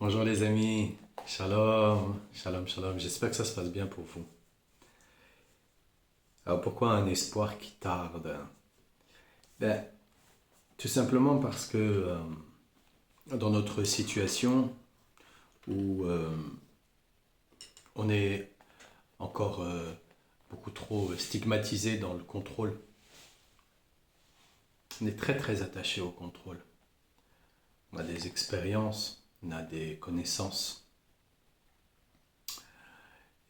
Bonjour les amis, shalom, shalom, shalom, j'espère que ça se passe bien pour vous. Alors pourquoi un espoir qui tarde? Ben, tout simplement parce que dans notre situation où on est encore beaucoup trop stigmatisé dans le contrôle, on est très très attaché au contrôle. On a des expériences, on a des connaissances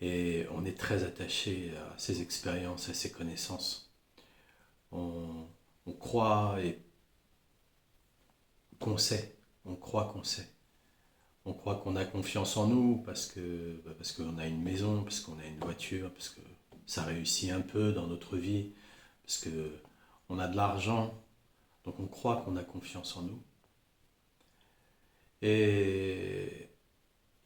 et on est très attaché à ces expériences, à ces connaissances. On, on croit et qu'on sait, on croit qu'on sait. On croit qu'on a confiance en nous parce qu'on a une maison, parce qu'on a une voiture, parce que ça réussit un peu dans notre vie, parce qu'on a de l'argent, donc on croit qu'on a confiance en nous. Et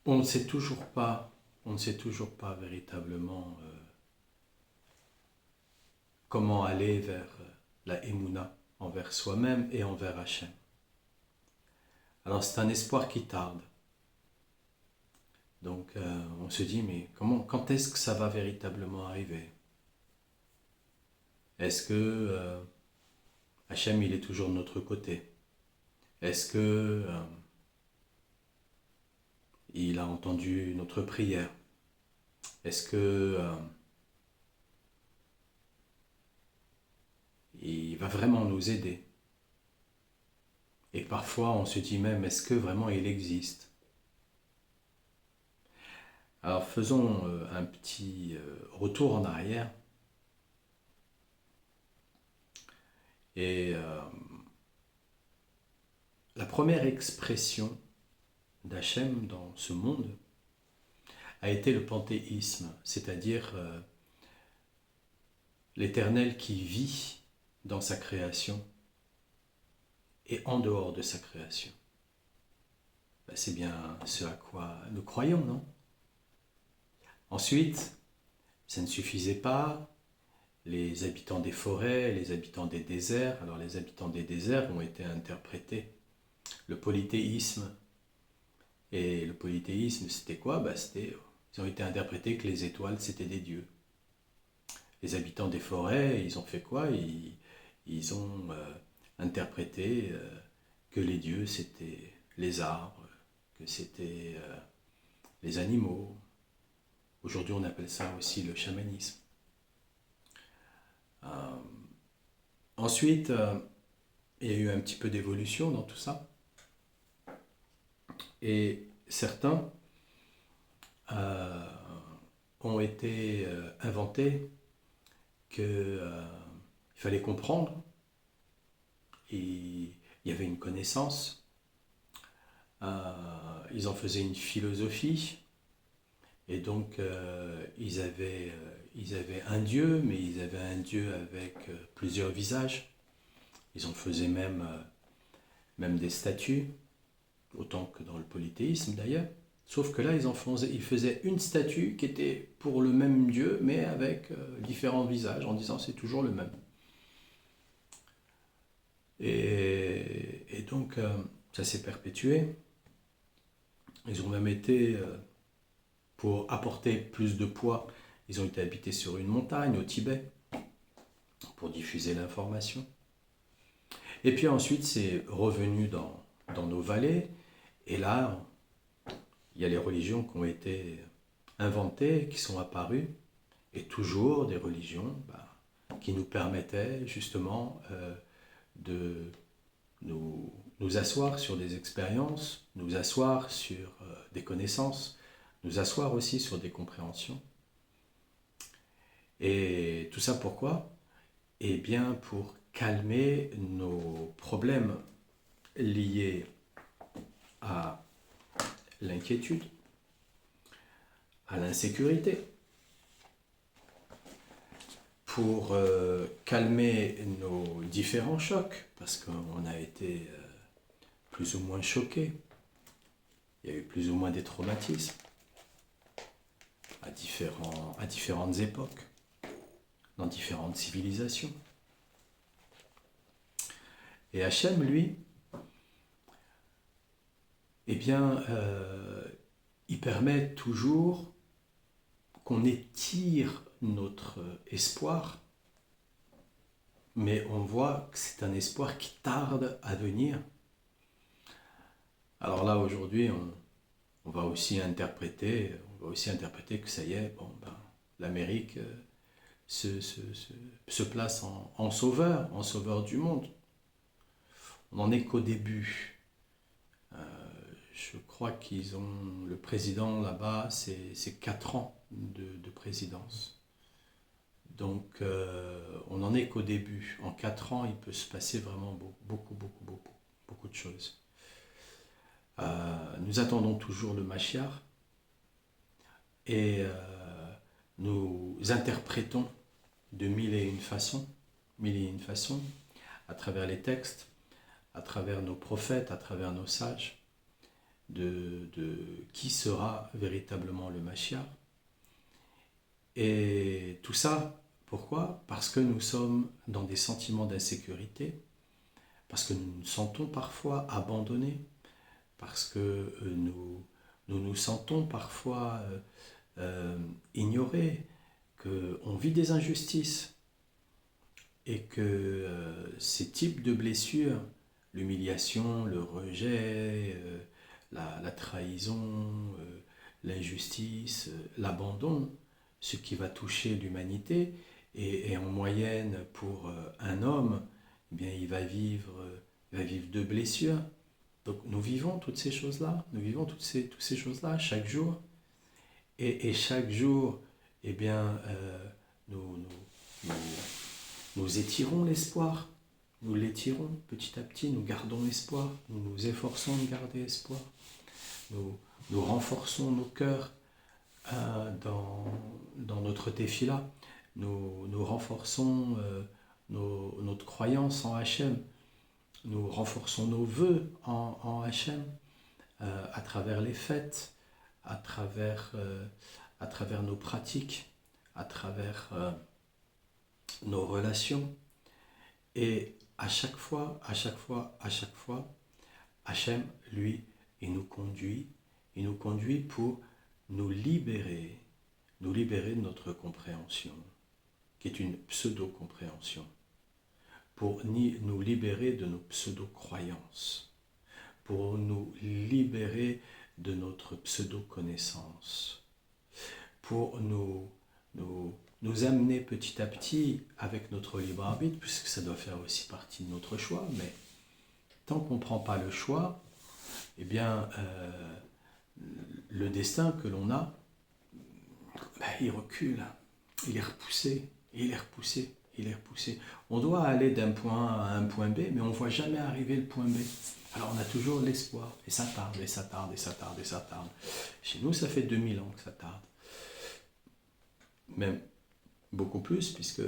on ne sait toujours pas, on ne sait toujours pas véritablement comment aller vers la Emouna, envers soi-même et envers Hachem. Alors c'est un espoir qui tarde. Donc on se dit, mais quand est-ce que ça va véritablement arriver? Est-ce que Hachem, il est toujours de notre côté? Est-ce que il a entendu notre prière? Est-ce que il va vraiment nous aider? Et parfois, on se dit même, est-ce que vraiment il existe? Alors faisons un petit retour en arrière. Et la première expression d'Hachem dans ce monde a été le panthéisme, c'est-à-dire l'Éternel qui vit dans sa création et en dehors de sa création. Ben, c'est bien ce à quoi nous croyons, non? Ensuite, ça ne suffisait pas. Les habitants des forêts, les habitants des déserts, alors les habitants des déserts ont été interprétés. Le polythéisme. Et le polythéisme, c'était quoi? Ils ont été interprétés que les étoiles, c'était des dieux. Les habitants des forêts, ils ont fait quoi? Ils ont interprété que les dieux, c'était les arbres, que c'était les animaux. Aujourd'hui, on appelle ça aussi le chamanisme. Euh, ensuite, il y a eu un petit peu d'évolution dans tout ça. Et certains euh, ont été inventés qu'il fallait comprendre. Et il y avait une connaissance. Ils en faisaient une philosophie. Et donc, ils avaient un dieu, mais ils avaient un dieu avec plusieurs visages. Ils en faisaient même des statues, autant que dans le polythéisme d'ailleurs. Sauf que là, ils faisaient une statue qui était pour le même dieu, mais avec différents visages, en disant c'est toujours le même. Et donc, ça s'est perpétué. Ils ont même été, pour apporter plus de poids, ils ont été habités sur une montagne au Tibet pour diffuser l'information. Et puis ensuite, c'est revenu dans nos vallées. Et là, il y a les religions qui ont été inventées, qui sont apparues, et toujours des religions qui nous permettaient justement de nous asseoir sur des expériences, nous asseoir sur des connaissances, nous asseoir aussi sur des compréhensions. Et tout ça pourquoi? Eh bien pour calmer nos problèmes liés à l'inquiétude, à l'insécurité, pour calmer nos différents chocs, parce qu'on a été plus ou moins choqués, il y a eu plus ou moins des traumatismes à différentes époques, dans différentes civilisations. Et Hachem, lui, eh bien, il permet toujours qu'on étire notre espoir, mais on voit que c'est un espoir qui tarde à venir. Alors là, aujourd'hui, on va aussi interpréter que ça y est, bon, ben, l'Amérique se place en sauveur du monde. On n'en est qu'au début. Je crois qu'ils ont, le président là-bas, c'est 4 ans de présidence. Donc on n'en est qu'au début. En 4 ans, il peut se passer vraiment beaucoup de choses. Nous attendons toujours le Mashiach et nous interprétons de mille et une façons, à travers les textes, à travers nos prophètes, à travers nos sages, de qui sera véritablement le Mashiach. Et tout ça, pourquoi? Parce que nous sommes dans des sentiments d'insécurité, parce que nous nous sentons parfois abandonnés, parce que nous sentons parfois ignorés, qu'on vit des injustices et que ces types de blessures, l'humiliation, le rejet, la trahison, l'injustice, l'abandon, ce qui va toucher l'humanité, et en moyenne pour un homme, eh bien, il va vivre de blessures. Donc nous vivons toutes ces choses-là, toutes ces choses-là chaque jour, et chaque jour, eh bien, nous étirons l'espoir, nous l'étirons petit à petit, nous gardons l'espoir, nous nous efforçons de garder espoir, nous renforçons nos cœurs dans notre tefila, nous renforçons notre croyance en Hachem, nous renforçons nos vœux en Hachem à travers les fêtes, à travers nos pratiques, à travers nos relations. Et à chaque fois, Hachem, lui, il nous conduit pour nous libérer de notre compréhension, qui est une pseudo-compréhension, pour nous libérer de nos pseudo-croyances, pour nous libérer de notre pseudo-connaissance, pour nous amener petit à petit avec notre libre arbitre, puisque ça doit faire aussi partie de notre choix, mais tant qu'on ne prend pas le choix, eh bien, le destin que l'on a, il recule, il est repoussé, On doit aller d'un point A à un point B, mais on ne voit jamais arriver le point B. Alors on a toujours l'espoir, et ça tarde. Chez nous, ça fait 2000 ans que ça tarde. Même beaucoup plus, puisque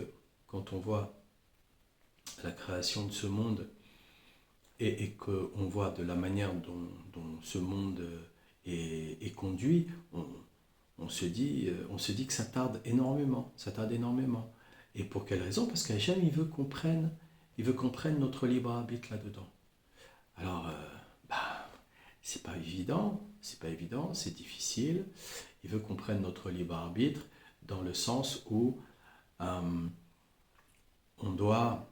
quand on voit la création de ce monde, et qu'on voit de la manière dont ce monde est conduit, on se dit que ça tarde énormément. Et pour quelle raison? Parce qu'Hachem, il veut qu'on prenne notre libre arbitre là-dedans. Alors, c'est pas évident, c'est difficile. Il veut qu'on prenne notre libre arbitre dans le sens où on doit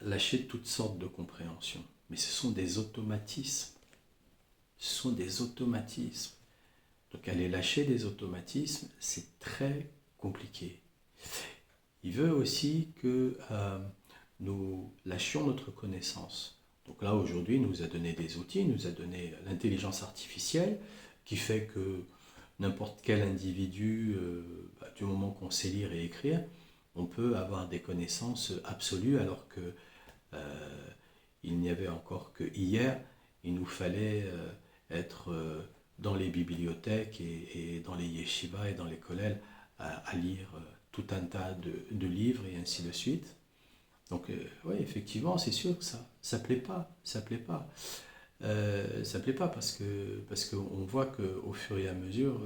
lâcher toutes sortes de compréhensions. Mais ce sont des automatismes. Donc aller lâcher des automatismes, c'est très compliqué. Il veut aussi que nous lâchions notre connaissance. Donc là, aujourd'hui, il nous a donné des outils, il nous a donné l'intelligence artificielle, qui fait que n'importe quel individu, du moment qu'on sait lire et écrire, on peut avoir des connaissances absolues, alors que il n'y avait encore que hier, il nous fallait être dans les bibliothèques et dans les yeshivas et dans les kollels à lire tout un tas de livres et ainsi de suite. Donc oui, effectivement, c'est sûr que ça plaît pas. Ça plaît pas parce qu'on voit qu'au fur et à mesure,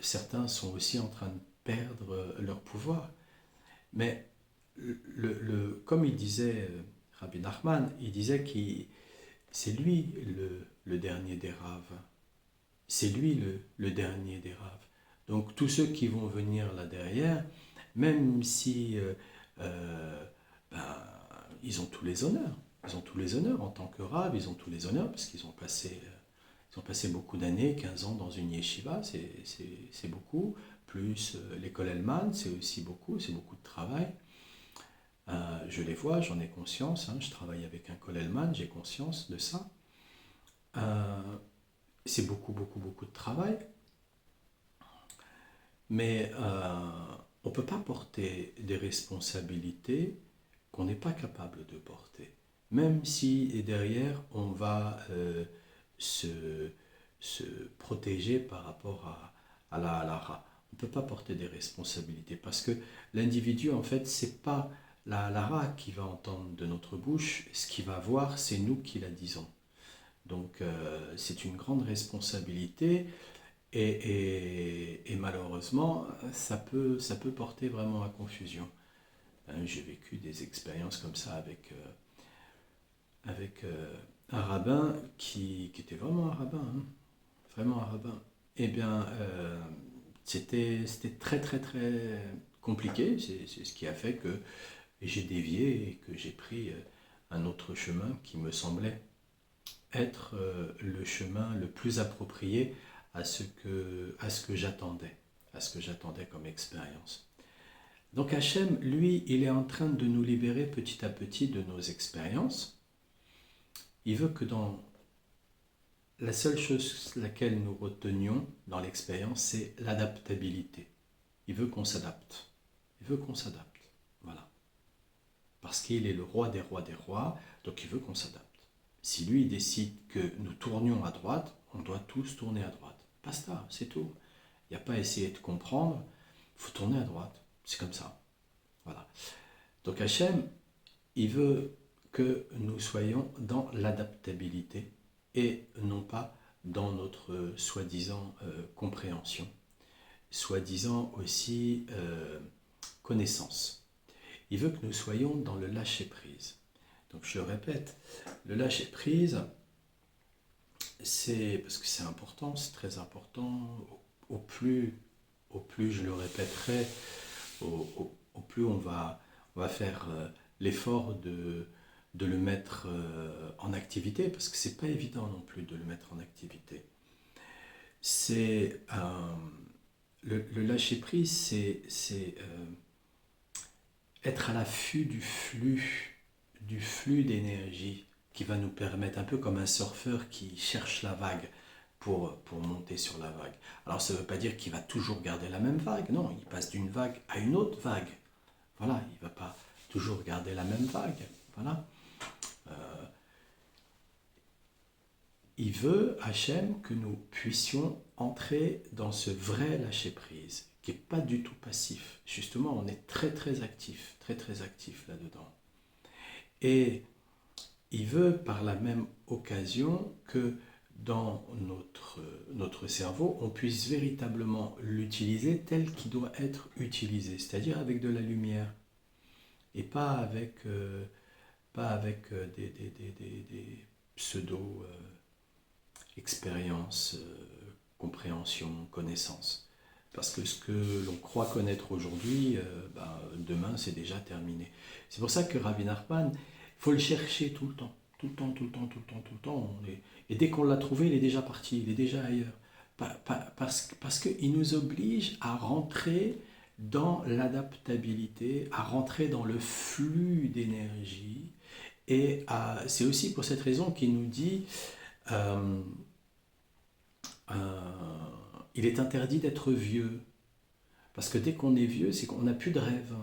certains sont aussi en train de perdre leur pouvoir. Mais comme il disait Rabbi Nachman, il disait c'est lui le dernier des raves. C'est lui le dernier des raves. Donc tous ceux qui vont venir là derrière, même si ben, ils ont tous les honneurs, ils ont tous les honneurs en tant que raves, ils ont tous les honneurs parce qu'ils ont passé beaucoup d'années, 15 ans dans une yeshiva, c'est beaucoup, plus l'école Hellman, c'est aussi beaucoup, c'est beaucoup de travail. Je les vois, j'en ai conscience, hein, je travaille avec un Kollelman, j'ai conscience de ça. Euh, c'est beaucoup, beaucoup, beaucoup de travail, mais on ne peut pas porter des responsabilités qu'on n'est pas capable de porter. Même si derrière, on va se, se protéger par rapport à la halara. On ne peut pas porter des responsabilités parce que l'individu, en fait, c'est pas la halara qui va entendre de notre bouche, ce qu'il va voir, c'est nous qui la disons. Donc c'est une grande responsabilité et malheureusement ça peut porter vraiment à confusion. J'ai vécu des expériences comme ça avec un rabbin qui était vraiment un rabbin, hein, vraiment un rabbin. Eh bien c'était très très très compliqué, c'est ce qui a fait que j'ai dévié et que j'ai pris un autre chemin qui me semblait être le chemin le plus approprié à ce que j'attendais comme expérience. Donc Hachem, lui, il est en train de nous libérer petit à petit de nos expériences. Il veut que dans la seule chose laquelle nous retenions dans l'expérience, c'est l'adaptabilité. Il veut qu'on s'adapte. Il veut qu'on s'adapte. Voilà. Parce qu'il est le roi des rois des rois, donc il veut qu'on s'adapte. Si lui décide que nous tournions à droite, on doit tous tourner à droite. Basta, c'est tout. Il n'y a pas à essayer de comprendre, il faut tourner à droite. C'est comme ça. Voilà. Donc Hachem, il veut que nous soyons dans l'adaptabilité et non pas dans notre soi-disant compréhension, soi-disant aussi connaissance. Il veut que nous soyons dans le lâcher-prise. Donc je répète, le lâcher-prise, c'est parce que c'est important, c'est très important. Au plus je le répéterai, au plus on va faire l'effort de le mettre en activité, parce que c'est pas évident non plus de le mettre en activité. C'est le lâcher-prise, c'est être à l'affût du flux d'énergie qui va nous permettre, un peu comme un surfeur qui cherche la vague pour monter sur la vague. Alors ça ne veut pas dire qu'il va toujours garder la même vague, non, il passe d'une vague à une autre vague. Voilà, il ne va pas toujours garder la même vague. Voilà. Il veut, Hachem, que nous puissions entrer dans ce vrai lâcher-prise, qui n'est pas du tout passif. Justement, on est très très actif là-dedans. Et il veut par la même occasion que dans notre cerveau, on puisse véritablement l'utiliser tel qu'il doit être utilisé, c'est-à-dire avec de la lumière, et pas avec des pseudo-expériences, compréhension, connaissance. Parce que ce que l'on croit connaître aujourd'hui, demain c'est déjà terminé. C'est pour ça que Rabbi Nachman, il faut le chercher tout le temps. Tout le temps, tout le temps, tout le temps, tout le temps. Et dès qu'on l'a trouvé, il est déjà parti, il est déjà ailleurs. Parce qu'il nous oblige à rentrer dans l'adaptabilité, à rentrer dans le flux d'énergie. Et c'est aussi pour cette raison qu'il nous dit il est interdit d'être vieux. Parce que dès qu'on est vieux, c'est qu'on n'a plus de rêve.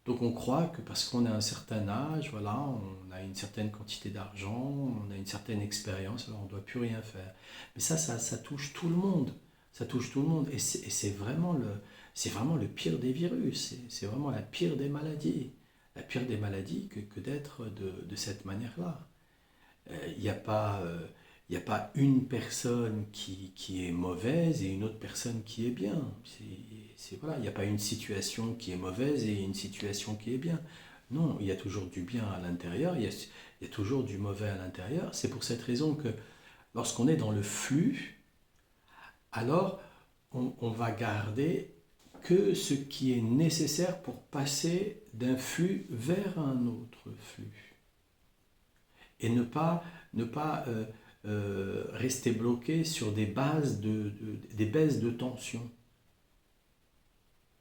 Donc on croit que parce qu'on a un certain âge, voilà, on a une certaine quantité d'argent, on a une certaine expérience, alors on ne doit plus rien faire. Mais ça touche tout le monde. Ça touche tout le monde. Et c'est vraiment le pire des virus. C'est vraiment la pire des maladies. La pire des maladies que d'être de cette manière-là. Il n'y a pas... il n'y a pas une personne qui est mauvaise et une autre personne qui est bien. Voilà, il n'y a pas une situation qui est mauvaise et une situation qui est bien. Non, il y a toujours du bien à l'intérieur, il Il y a toujours du mauvais à l'intérieur. C'est pour cette raison que lorsqu'on est dans le flux, alors on va garder que ce qui est nécessaire pour passer d'un flux vers un autre flux. Et ne pas rester bloqué sur des bases des baisses de tension.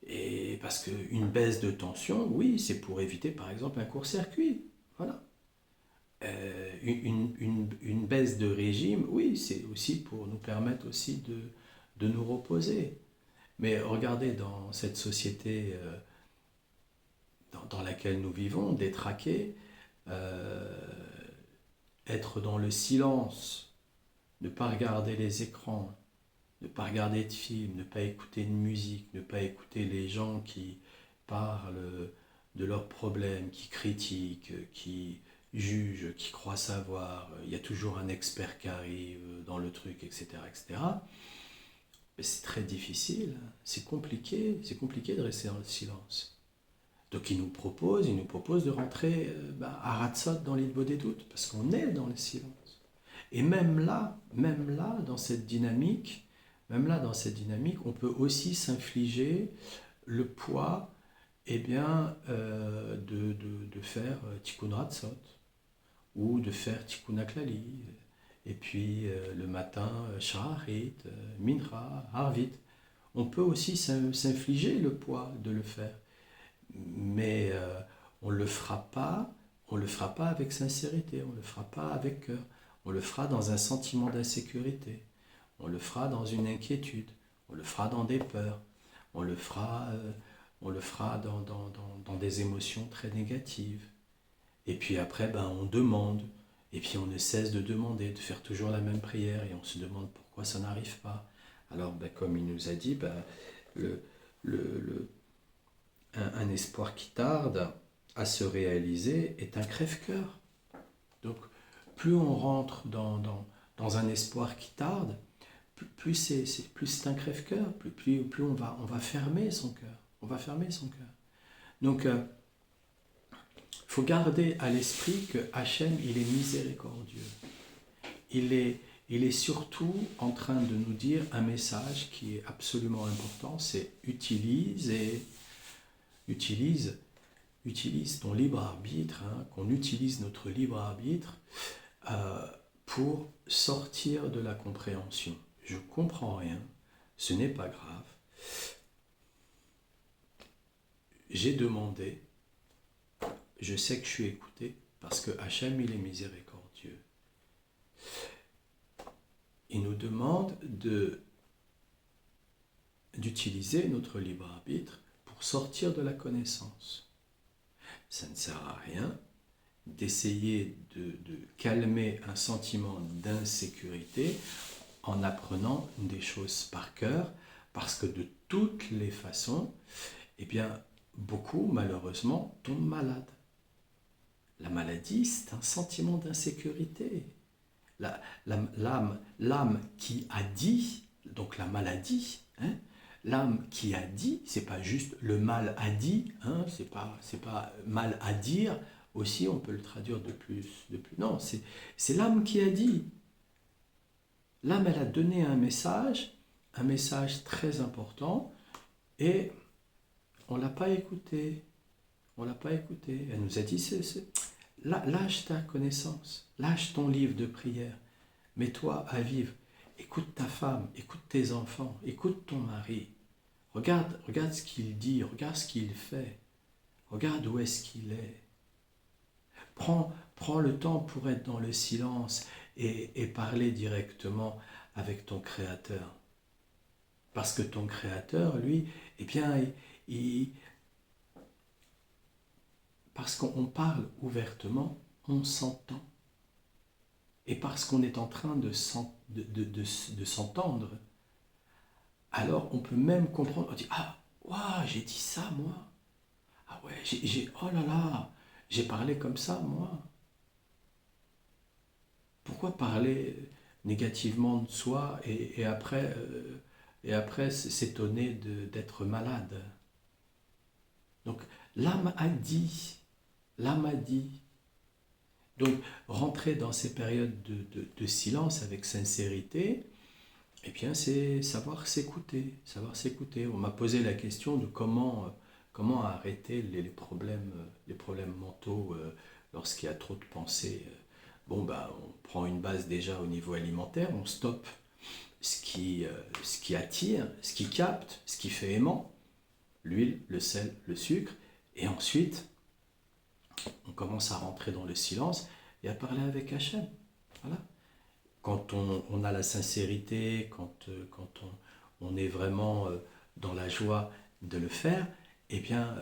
Et parce qu'une baisse de tension, oui, c'est pour éviter par exemple un court-circuit. Voilà. Une baisse de régime, oui, c'est aussi pour nous permettre aussi de nous reposer. Mais regardez dans cette société dans laquelle nous vivons, détraquée, être dans le silence, ne pas regarder les écrans, ne pas regarder de films, ne pas écouter de musique, ne pas écouter les gens qui parlent de leurs problèmes, qui critiquent, qui jugent, qui croient savoir. Il y a toujours un expert qui arrive dans le truc, etc., etc. Mais c'est très difficile, c'est compliqué de rester dans le silence. Donc il nous propose de rentrer à ras-de-saut dans l'île des doutes, parce qu'on est dans le silence. Et même là, dans cette dynamique, on peut aussi s'infliger le poids de faire Tikkun Hatzot ou de faire Tikkun Haklali. Et puis le matin, Shaharit, Mincha, Harvit. On peut aussi s'infliger le poids de le faire. Mais on ne le fera pas avec sincérité, on ne le fera pas avec cœur. On le fera dans un sentiment d'insécurité, on le fera dans une inquiétude, on le fera dans des peurs, on le fera dans des émotions très négatives. Et puis après, on demande, et puis on ne cesse de demander, de faire toujours la même prière, et on se demande pourquoi ça n'arrive pas. Alors, comme il nous a dit, un espoir qui tarde à se réaliser est un crève-cœur. Donc, plus on rentre dans un espoir qui tarde, plus c'est un crève-cœur, plus on va fermer son cœur. On va fermer son cœur. Donc, il faut garder à l'esprit que Hachem, il est miséricordieux. Il est surtout en train de nous dire un message qui est absolument important, c'est utilise ton libre arbitre, qu'on utilise notre libre arbitre pour sortir de la compréhension. Je ne comprends rien, ce n'est pas grave. J'ai demandé, je sais que je suis écouté, parce que Hachem, il est miséricordieux. Il nous demande d'utiliser notre libre arbitre pour sortir de la connaissance. Ça ne sert à rien d'essayer de calmer un sentiment d'insécurité en apprenant des choses par cœur, parce que de toutes les façons, beaucoup, malheureusement, tombent malades. La maladie, c'est un sentiment d'insécurité. L'âme qui a dit, donc la maladie, l'âme qui a dit, c'est pas juste le mal a dit, c'est pas mal à dire, aussi on peut le traduire de plus. Non, c'est l'âme qui a dit. L'âme, elle a donné un message très important, et on ne l'a pas écouté. Elle nous a dit, lâche ta connaissance, lâche ton livre de prière, mets-toi à vivre. Écoute ta femme, écoute tes enfants, écoute ton mari. Regarde ce qu'il dit, regarde ce qu'il fait. Regarde où est-ce qu'il est. Prends le temps pour être dans le silence et parler directement avec ton Créateur. Parce que ton Créateur, lui, parce qu'on parle ouvertement, on s'entend. Et parce qu'on est en train de s'entendre, alors on peut même comprendre, on dit, j'ai dit ça moi. Ah ouais, oh là là, j'ai parlé comme ça moi. Pourquoi parler négativement de soi et après s'étonner d'être malade? Donc l'âme a dit, Donc, rentrer dans ces périodes de silence avec sincérité, eh bien, c'est savoir s'écouter, savoir s'écouter. On m'a posé la question de comment arrêter les problèmes mentaux lorsqu'il y a trop de pensées. Bon, bah, on prend une base déjà au niveau alimentaire, on stoppe ce qui attire, ce qui capte, ce qui fait aimant, l'huile, le sel, le sucre, et ensuite, on commence à rentrer dans le silence et à parler avec Hachem. Voilà. Quand on a la sincérité, quand on est vraiment dans la joie de le faire, eh bien,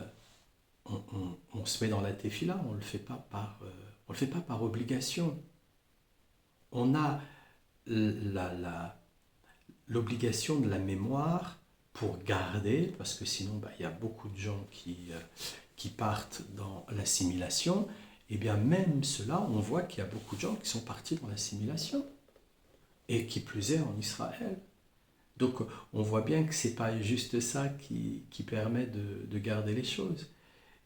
on se met dans la tefila, on ne le fait pas par obligation. On a l'obligation de la mémoire pour garder, parce que sinon, il y a beaucoup de gens qui partent dans l'assimilation, et bien même cela, on voit qu'il y a beaucoup de gens qui sont partis dans l'assimilation, et qui plus est en Israël. Donc on voit bien que ce n'est pas juste ça qui permet de garder les choses.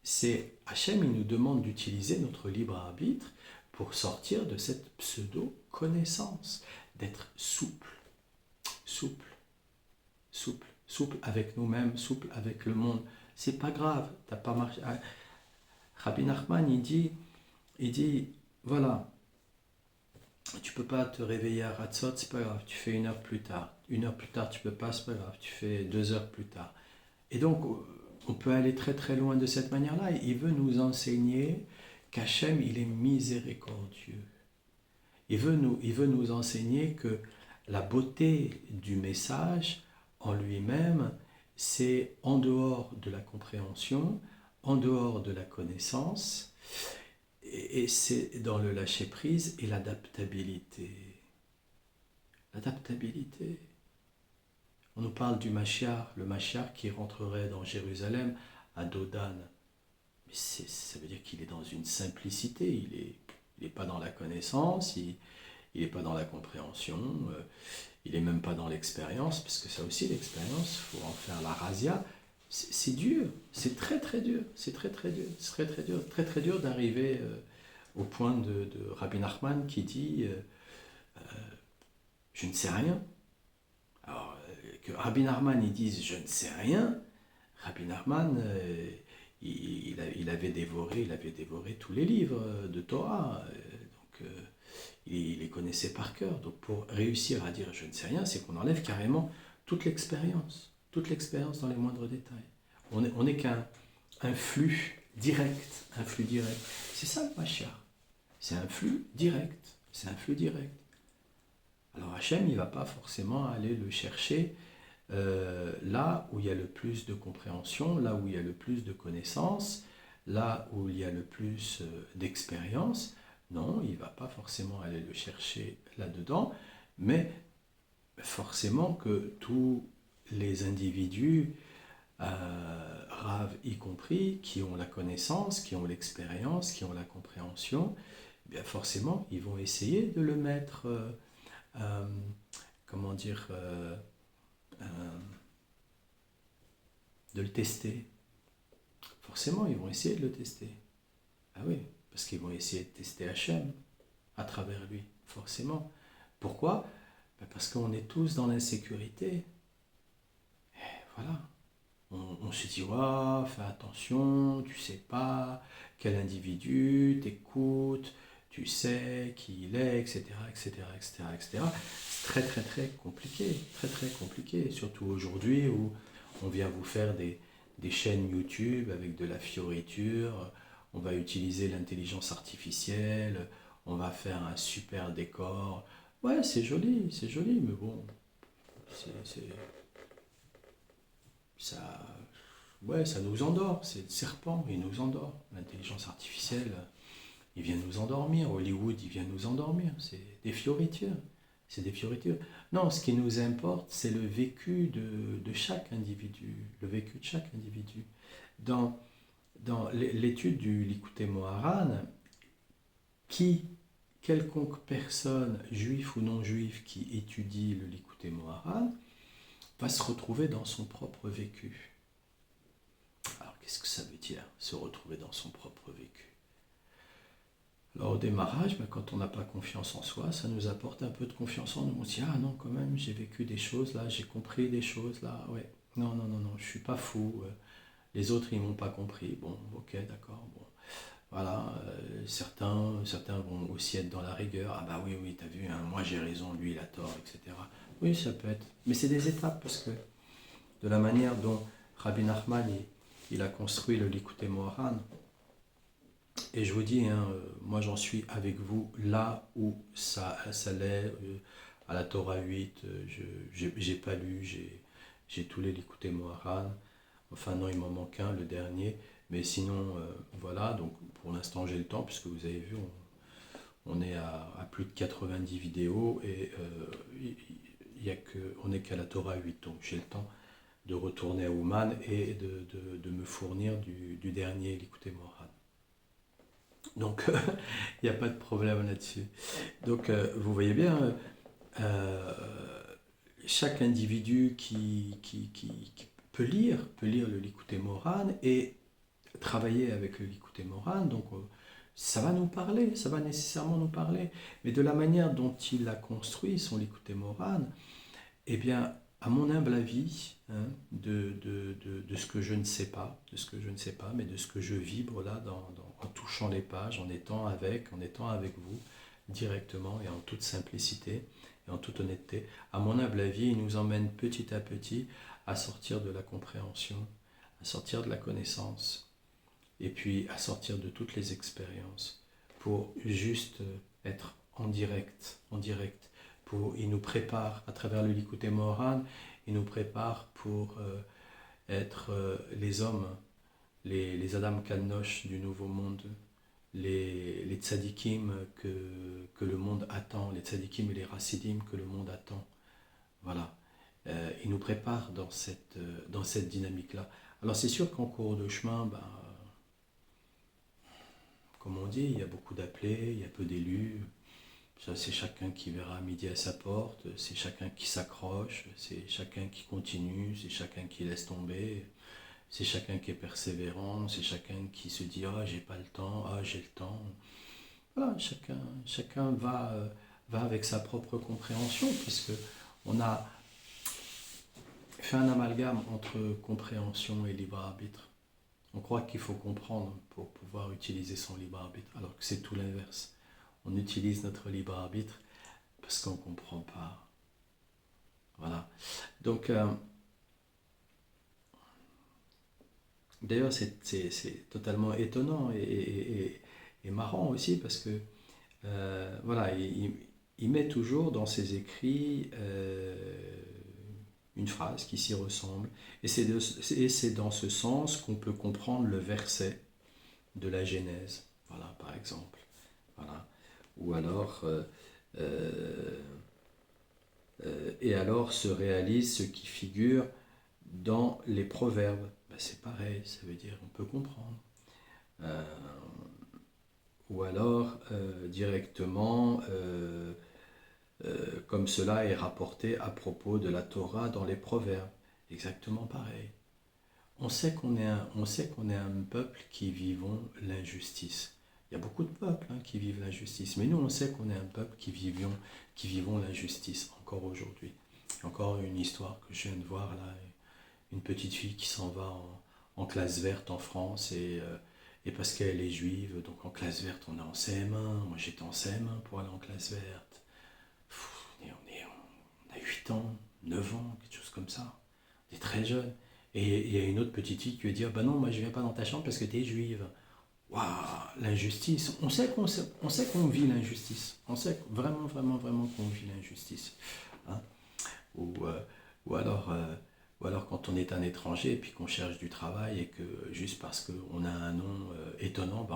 C'est Hachem, il nous demande d'utiliser notre libre arbitre pour sortir de cette pseudo-connaissance, d'être souple, souple, souple, souple avec nous-mêmes, souple avec le monde. C'est pas grave, t'as pas marché. Rabbi Nachman, il dit, voilà, tu peux pas te réveiller à Ratzot, c'est pas grave, tu fais 1 heure plus tard. 1 heure plus tard, tu peux pas, c'est pas grave, tu fais 2 heures plus tard. Et donc, on peut aller très très loin de cette manière-là. Il veut nous enseigner qu'Hachem, il est miséricordieux. Il veut nous enseigner que la beauté du message en lui-même, c'est en dehors de la compréhension, en dehors de la connaissance, et c'est dans le lâcher-prise et l'adaptabilité. L'adaptabilité. On nous parle du Mashiach, le Mashiach qui rentrerait dans Jérusalem à Dodan. Mais ça veut dire qu'il est dans une simplicité, il n'est pas dans la connaissance, il n'est pas dans la compréhension, il n'est même pas dans l'expérience, parce que ça aussi, l'expérience, il faut en faire la razzia. C'est dur, c'est très très dur, c'est très très dur, c'est très très dur d'arriver au point de Rabbi Nachman qui dit je ne sais rien. Alors que Rabbi Nachman il dise je ne sais rien, Rabbi Nachman il avait dévoré tous les livres de Torah, donc il les connaissait par cœur. Donc pour réussir à dire je ne sais rien, c'est qu'on enlève carrément toute l'expérience dans les moindres détails. On n'est qu'un flux direct, C'est ça le Mashiach. C'est un flux direct, Alors Hachem, il ne va pas forcément aller le chercher là où il y a le plus de compréhension, là où il y a le plus de connaissances, là où il y a le plus d'expérience. Non, il ne va pas forcément aller le chercher là-dedans, mais forcément que tous les individus, Rav y compris, qui ont la connaissance, qui ont l'expérience, qui ont la compréhension, eh bien forcément, ils vont essayer de le mettre, de le tester. Forcément, ils vont essayer de le tester. Ah oui, parce qu'ils vont essayer de tester Hachem à travers lui, forcément. Pourquoi ? Parce qu'on est tous dans l'insécurité. Et voilà. On se dit, oh, fais attention, tu sais pas quel individu t'écoute, tu sais qui il est, etc., etc., etc., etc. C'est très, très, très compliqué, surtout aujourd'hui où on vient vous faire des chaînes YouTube avec de la fioriture, on va utiliser l'intelligence artificielle, on va faire un super décor. Ouais, c'est joli, mais bon, ça nous endort, c'est le serpent, il nous endort. L'intelligence artificielle, il vient nous endormir. Hollywood, il vient nous endormir. C'est des fioritures. Non, ce qui nous importe, c'est le vécu de chaque individu. Dans l'étude du Likutei Moharan, quelconque personne, juif ou non juif, qui étudie le Likutei Moharan, va se retrouver dans son propre vécu. Alors, qu'est-ce que ça veut dire, se retrouver dans son propre vécu ? Alors au démarrage, quand on n'a pas confiance en soi, ça nous apporte un peu de confiance en nous. On se dit, ah non, quand même, j'ai vécu des choses là, j'ai compris des choses là, ouais. Non, non, non, non, je suis pas fou. Les autres, ils m'ont pas compris. Bon, ok, d'accord, bon. Voilà, certains vont aussi être dans la rigueur. Ah bah oui, oui, t'as vu, hein, moi j'ai raison, lui il a tort, etc. Oui, ça peut être. Mais c'est des étapes parce que de la manière dont Rabbi Nachman il a construit le Likutei Moharan, et je vous dis, hein, moi j'en suis avec vous là où ça l'est, à la Torah 8, j'ai pas lu, j'ai tous les Likutei Moharan. Enfin non, il m'en manque un, le dernier. Mais sinon, voilà, donc pour l'instant j'ai le temps, puisque vous avez vu, on est à plus de 90 vidéos et on n'est qu'à la Torah 8. Donc j'ai le temps de retourner à Ouman et de me fournir du dernier Likutei Moharan. Donc il n'y a pas de problème là-dessus. Donc vous voyez bien, euh, chaque individu qui peut lire le Likutei Moharan et travailler avec le Likutei Moharan, donc ça va nous parler, ça va nécessairement nous parler, mais de la manière dont il a construit son Likutei Moharan, eh bien, à mon humble avis, hein, de ce que je ne sais pas, mais de ce que je vibre là, en touchant les pages, en étant avec vous, directement et en toute simplicité et en toute honnêteté, à mon humble avis, il nous emmène petit à petit à sortir de la compréhension, à sortir de la connaissance, et puis à sortir de toutes les expériences, pour juste être en direct. Il nous prépare à travers le Likutei Moharan, il nous prépare pour être les hommes, les Adam Kadnosh du Nouveau Monde, les tzadikim que le monde attend, les tzadikim et les rassidim que le monde attend. Voilà. Il nous prépare dans cette dynamique-là. Alors c'est sûr qu'en cours de chemin, comme on dit, il y a beaucoup d'appelés, il y a peu d'élus. Ça, c'est chacun qui verra midi à sa porte, c'est chacun qui s'accroche, c'est chacun qui continue, c'est chacun qui laisse tomber, c'est chacun qui est persévérant, c'est chacun qui se dit ah j'ai pas le temps, ah j'ai le temps. Voilà, chacun va avec sa propre compréhension, puisque on a fait un amalgame entre compréhension et libre arbitre. On croit qu'il faut comprendre pour pouvoir utiliser son libre arbitre, alors que c'est tout l'inverse. On utilise notre libre arbitre parce qu'on ne comprend pas. Voilà. Donc, d'ailleurs, c'est totalement étonnant et marrant aussi parce que, voilà, il met toujours dans ses écrits une phrase qui s'y ressemble. Et c'est dans ce sens qu'on peut comprendre le verset de la Genèse. Voilà, par exemple. Voilà. Ou alors, et alors se réalise ce qui figure dans les proverbes. C'est pareil, ça veut dire on peut comprendre. Euh, ou alors directement, comme cela est rapporté à propos de la Torah dans les proverbes. Exactement pareil. On sait qu'on est un peuple qui vivons l'injustice. Il y a beaucoup de peuples qui vivent l'injustice, mais nous on sait qu'on est un peuple qui vivons l'injustice encore aujourd'hui. Encore une histoire que je viens de voir là, une petite fille qui s'en va en classe verte en France et parce qu'elle est juive, donc en classe verte on est en CM1, moi j'étais en CM1 pour aller en classe verte. On a 8 ans, 9 ans, quelque chose comme ça. On est très jeunes. Et il y a une autre petite fille qui veut dire bah non, moi je viens pas dans ta chambre parce que tu es juive. Waouh, l'injustice. On sait qu'on vit l'injustice. On sait vraiment, vraiment, vraiment qu'on vit l'injustice. Hein. Ou, euh, ou, alors, ou alors quand on est un étranger et puis qu'on cherche du travail et que juste parce qu'on a un nom étonnant,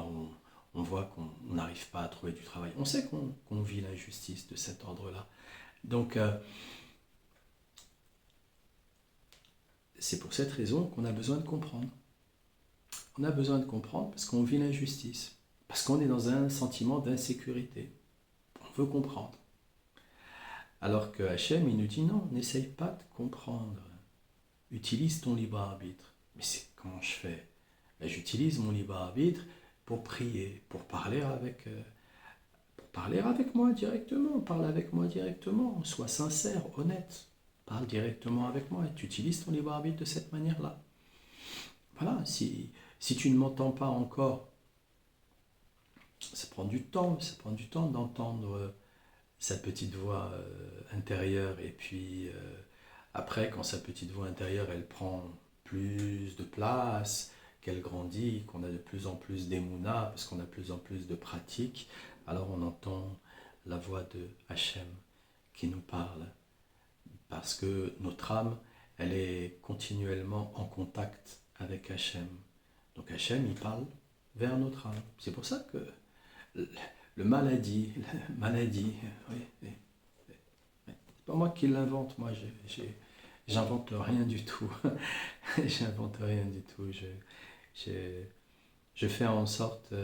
on voit qu'on n'arrive pas à trouver du travail. On sait qu'on vit l'injustice de cet ordre-là. Donc, c'est pour cette raison qu'on a besoin de comprendre. On a besoin de comprendre parce qu'on vit l'injustice, parce qu'on est dans un sentiment d'insécurité. On veut comprendre. Alors que Hachem, il nous dit non, n'essaye pas de comprendre. Utilise ton libre arbitre. Mais c'est comment je fais? J'utilise mon libre arbitre pour prier, pour parler parler avec moi directement, parle avec moi directement, sois sincère, honnête, parle directement avec moi et tu utilises ton libre arbitre de cette manière-là. Voilà, si tu ne m'entends pas encore, ça prend du temps d'entendre sa petite voix intérieure et puis après quand sa petite voix intérieure elle prend plus de place, qu'elle grandit, qu'on a de plus en plus d'émouna, parce qu'on a de plus en plus de pratique, alors on entend la voix de Hachem qui nous parle, parce que notre âme, elle est continuellement en contact avec Hachem. Donc Hachem, il parle vers notre âme. C'est pour ça que le maladie, oui, oui, c'est pas moi qui l'invente, moi j'invente rien du tout. J'invente rien du tout. Je fais en sorte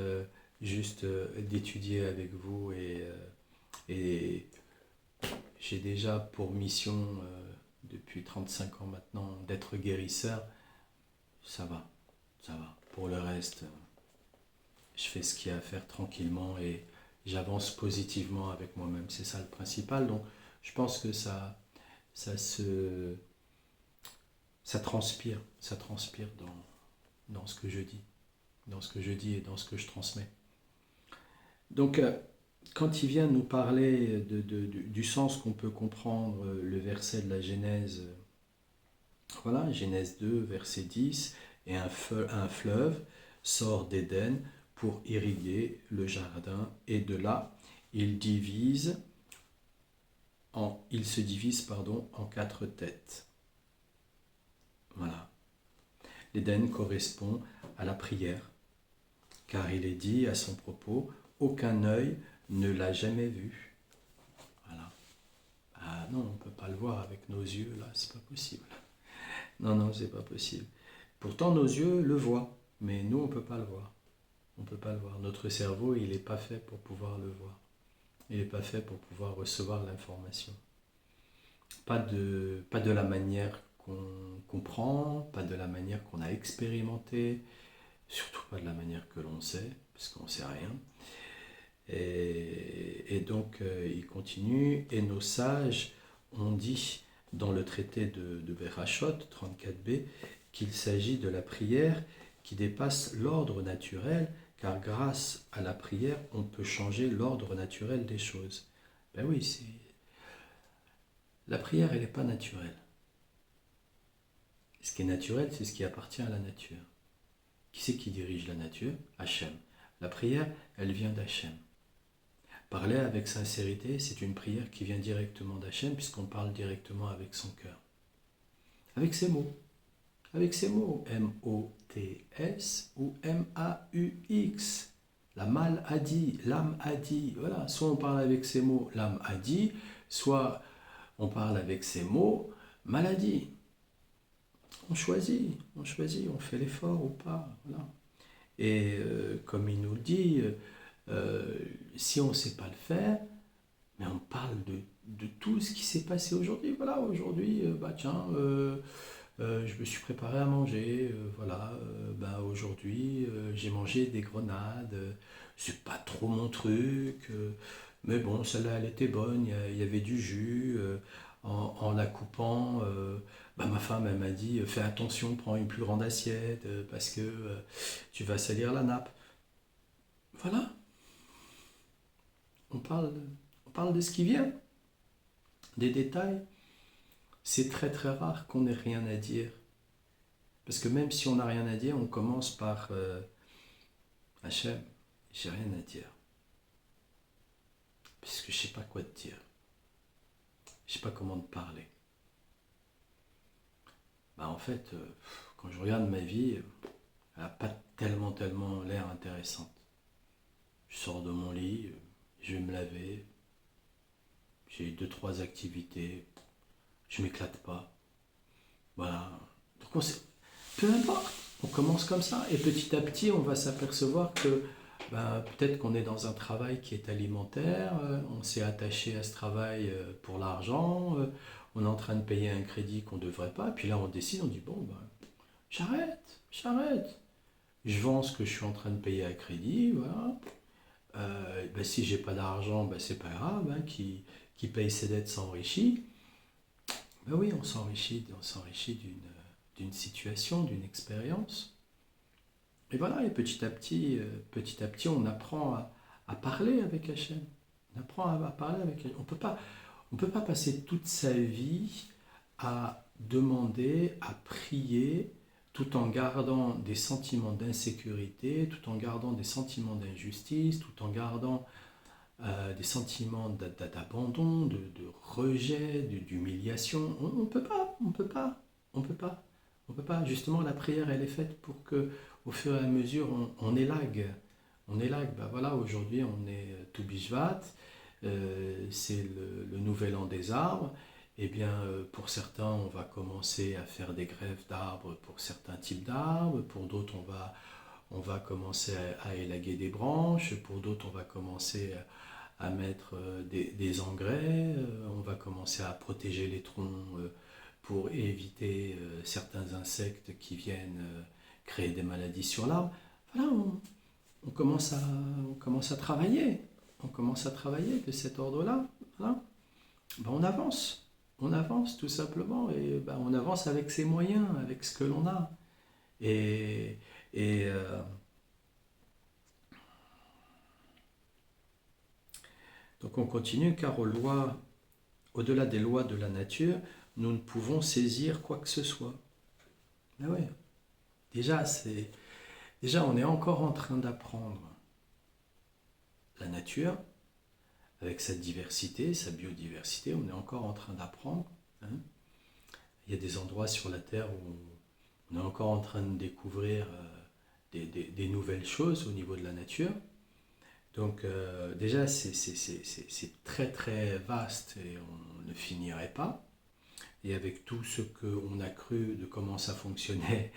juste d'étudier avec vous et j'ai déjà pour mission depuis 35 ans maintenant d'être guérisseur. Ça va, ça va. Pour le reste, je fais ce qu'il y a à faire tranquillement et j'avance positivement avec moi-même. C'est ça le principal. Donc je pense que ça transpire dans ce que je dis, et dans ce que je transmets. Donc, quand il vient nous parler du sens qu'on peut comprendre le verset de la Genèse, voilà, Genèse 2, verset 10, et un fleuve sort d'Éden pour irriguer le jardin, et de là, il se divise en 4 têtes. Voilà. L'Éden correspond à la prière, car il est dit à son propos, aucun œil ne l'a jamais vu. Voilà. Ah non, on ne peut pas le voir avec nos yeux, là, c'est pas possible. Non, c'est pas possible. Pourtant, nos yeux le voient, mais nous, on ne peut pas le voir. On ne peut pas le voir. Notre cerveau, il n'est pas fait pour pouvoir le voir. Il n'est pas fait pour pouvoir recevoir l'information. Pas de la manière qu'on comprend, pas de la manière qu'on a expérimenté, surtout pas de la manière que l'on sait, parce qu'on ne sait rien. Et donc, il continue, et nos sages ont dit dans le traité de Berachot, 34b, qu'il s'agit de la prière qui dépasse l'ordre naturel, car grâce à la prière, on peut changer l'ordre naturel des choses. Ben oui, la prière, elle n'est pas naturelle. Ce qui est naturel, c'est ce qui appartient à la nature. Qui c'est qui dirige la nature? Hachem. La prière, elle vient d'Hachem. Parler avec sincérité, c'est une prière qui vient directement d'Hachem, puisqu'on parle directement avec son cœur. Avec ses mots. Avec ses mots. M-O-T-S ou M-A-U-X. La mal a dit, l'âme a dit. Voilà, soit on parle avec ses mots, l'âme a dit, soit on parle avec ses mots, maladie. On choisit, on fait l'effort ou pas. Voilà. Et comme il nous le dit, si on ne sait pas le faire, mais on parle de tout ce qui s'est passé aujourd'hui. Voilà, aujourd'hui, je me suis préparé à manger. Aujourd'hui, j'ai mangé des grenades. C'est pas trop mon truc. Mais bon, celle-là, elle était bonne. Il y avait du jus. En la coupant, ma femme, elle m'a dit, fais attention, prends une plus grande assiette, parce que tu vas salir la nappe. Voilà. On parle de ce qui vient, des détails. C'est très très rare qu'on ait rien à dire. Parce que même si on n'a rien à dire, on commence par Hachem, j'ai rien à dire. Parce que je ne sais pas quoi te dire. Je ne sais pas comment te parler. En fait, quand je regarde ma vie, elle n'a pas tellement l'air intéressante. Je sors de mon lit, je vais me laver, j'ai 2-3 activités, je m'éclate pas. Voilà. Donc peu importe, on commence comme ça et petit à petit on va s'apercevoir que peut-être qu'on est dans un travail qui est alimentaire, on s'est attaché à ce travail pour l'argent, on est en train de payer un crédit qu'on ne devrait pas, puis là on décide, on dit j'arrête, je vends ce que je suis en train de payer à crédit, voilà. ben, si j'ai pas d'argent, ben, c'est pas grave, hein, qui paye ses dettes s'enrichit. Ben oui, on s'enrichit d'une situation, d'une expérience. Et voilà, et petit à petit, on apprend à parler avec Hachem. On apprend à parler avec Hachem. On peut pas passer toute sa vie à demander, à prier, tout en gardant des sentiments d'insécurité, tout en gardant des sentiments d'injustice, tout en gardant des sentiments d'abandon, de rejet, d'humiliation. On ne peut pas, on ne peut pas, on ne peut pas. On peut pas. Justement, la prière, elle est faite pour que, au fur et à mesure, on élague. On élague. Ben voilà, aujourd'hui, on est tout Bishvat, c'est le nouvel an des arbres. Eh bien, pour certains, on va commencer à faire des greffes d'arbres pour certains types d'arbres. Pour d'autres, on va commencer à élaguer des branches. Pour d'autres, on va commencer à mettre des engrais. On va commencer à protéger les troncs pour éviter certains insectes qui viennent créer des maladies sur l'arbre. Voilà, on commence à travailler. On commence à travailler de cet ordre-là. Voilà. Ben, on avance tout simplement, et ben, on avance avec ses moyens, avec ce que l'on a. Et, et donc on continue, car au-delà des lois de la nature, nous ne pouvons saisir quoi que ce soit. Ben ouais. Déjà, on est encore en train d'apprendre la nature, avec sa diversité, sa biodiversité, on est encore en train d'apprendre. Hein. Il y a des endroits sur la Terre où on est encore en train de découvrir des nouvelles choses au niveau de la nature. Donc déjà, c'est très très vaste et on ne finirait pas. Et avec tout ce qu'on a cru de comment ça fonctionnait,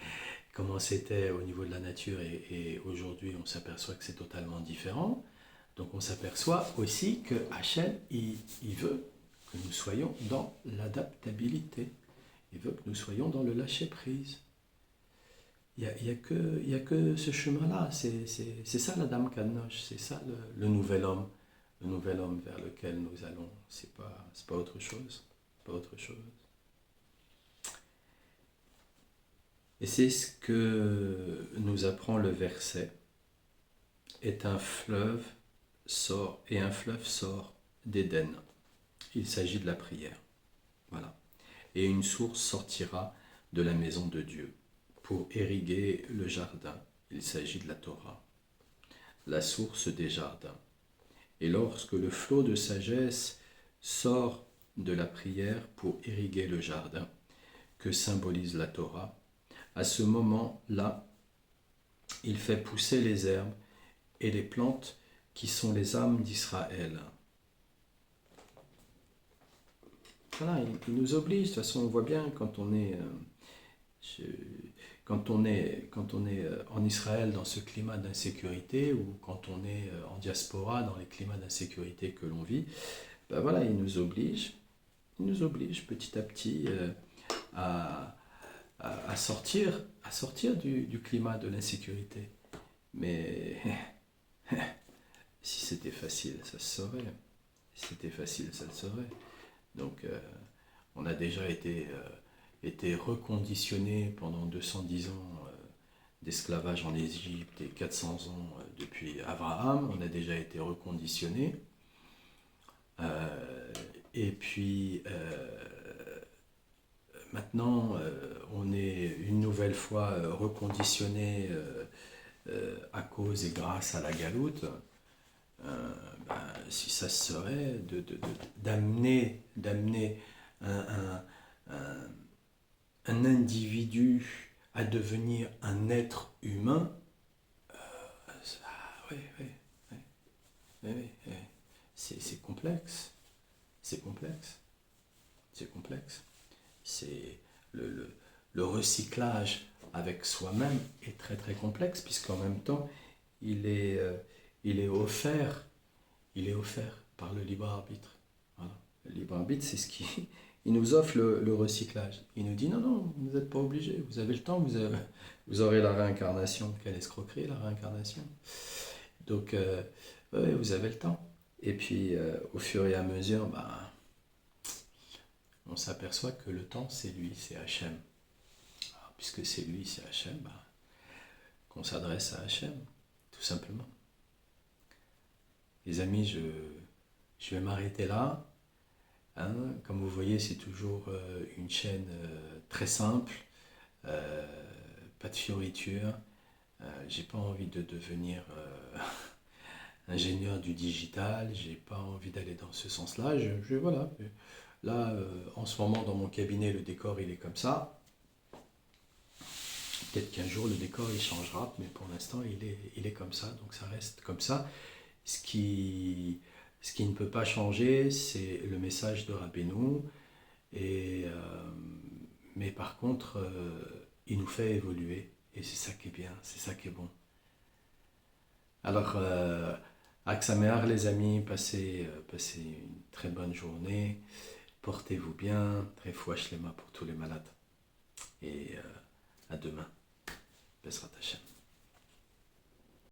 comment c'était au niveau de la nature, et aujourd'hui on s'aperçoit que c'est totalement différent. Donc on s'aperçoit aussi que Hachem, il veut que nous soyons dans l'adaptabilité. Il veut que nous soyons dans le lâcher-prise. Il y a que ce chemin-là. C'est ça la Dame Kadnosh, c'est ça le nouvel homme vers lequel nous allons. C'est pas autre chose. Pas autre chose. Et c'est ce que nous apprend le verset. Un fleuve sort d'Éden. Il s'agit de la prière. Voilà. Et une source sortira de la maison de Dieu pour irriguer le jardin. Il s'agit de la Torah, la source des jardins. Et lorsque le flot de sagesse sort de la prière pour irriguer le jardin, que symbolise la Torah, à ce moment-là, il fait pousser les herbes et les plantes qui sont les âmes d'Israël. Voilà, il nous oblige. De toute façon, on voit bien quand on est en Israël dans ce climat d'insécurité, ou quand on est en diaspora dans les climats d'insécurité que l'on vit, ben voilà, il nous oblige petit à petit à sortir du climat de l'insécurité. Mais si c'était facile, ça se saurait. Si c'était facile, ça le saurait. Donc, on a déjà été reconditionné pendant 210 ans d'esclavage en Égypte et 400 ans depuis Abraham. On a déjà été reconditionné. Et puis, maintenant, on est une nouvelle fois reconditionné à cause et grâce à la galoute. Si ça serait d'amener un individu à devenir un être humain, c'est complexe. C'est complexe. C'est le recyclage avec soi-même est très très complexe, puisqu'en même temps, il est offert par le libre arbitre. Voilà. Le libre arbitre, c'est ce qui... Il nous offre le recyclage. Il nous dit non, vous n'êtes pas obligé, vous avez le temps, vous aurez la réincarnation. Quelle escroquerie, la réincarnation. Donc Oui, vous avez le temps. Et puis, au fur et à mesure, on s'aperçoit que le temps, c'est lui, c'est Hachem. Alors, puisque c'est lui, c'est Hachem, qu'on s'adresse à Hachem, tout simplement. Les amis, je vais m'arrêter là. Hein. Comme vous voyez, c'est toujours une chaîne très simple, euh, pas de fioritures. J'ai pas envie de devenir ingénieur du digital, j'ai pas envie d'aller dans ce sens-là. Voilà. Là, en ce moment, dans mon cabinet, le décor il est comme ça. Peut-être qu'un jour le décor il changera, mais pour l'instant il est comme ça, donc ça reste comme ça. Ce qui, ce qui ne peut pas changer, c'est le message de Rabbeinu, et, mais par contre, il nous fait évoluer, et c'est ça qui est bien, c'est ça qui est bon. Alors, Aksameach les amis, passez une très bonne journée, portez-vous bien, très fouach les mains pour tous les malades, et à demain.